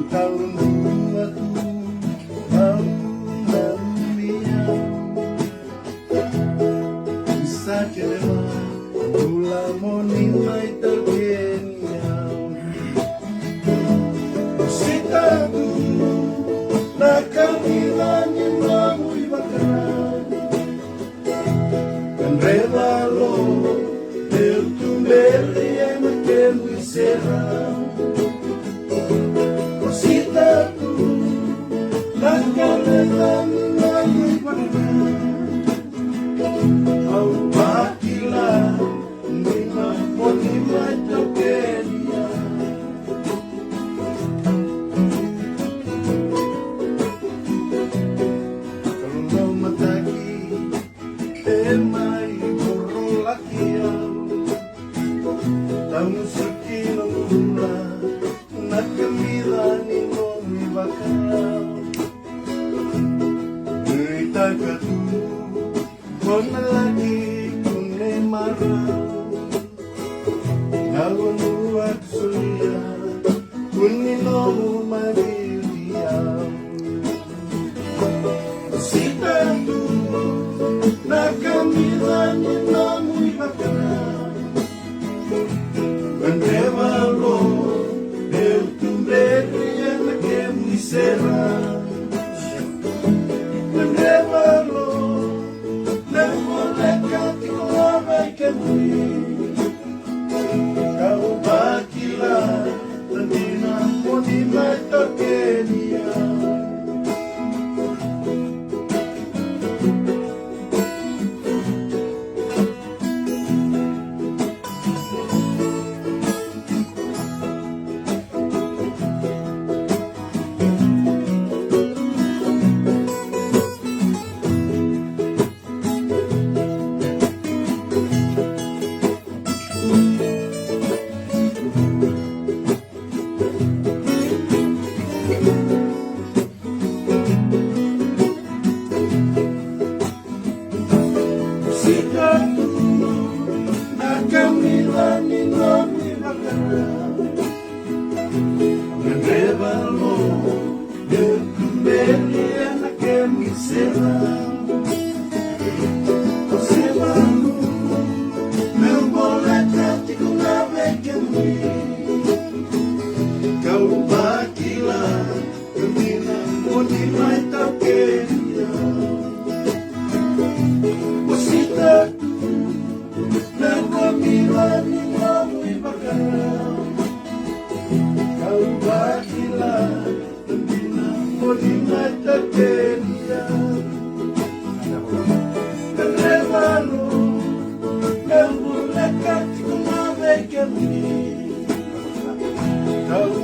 tahun aku mau nantian bisa kelema gula moni mai tergeniau sitaku nakamilani mamui bakaran kan revalo del tumberi ai makemu serang con lagi kune marau nagunu at sulia kunino magiliaw sitatu nakamilan inamoy bakaran andrevalo del tumbreri na kemisera andrevalo kau bakilah nantina mo di matagenia Kau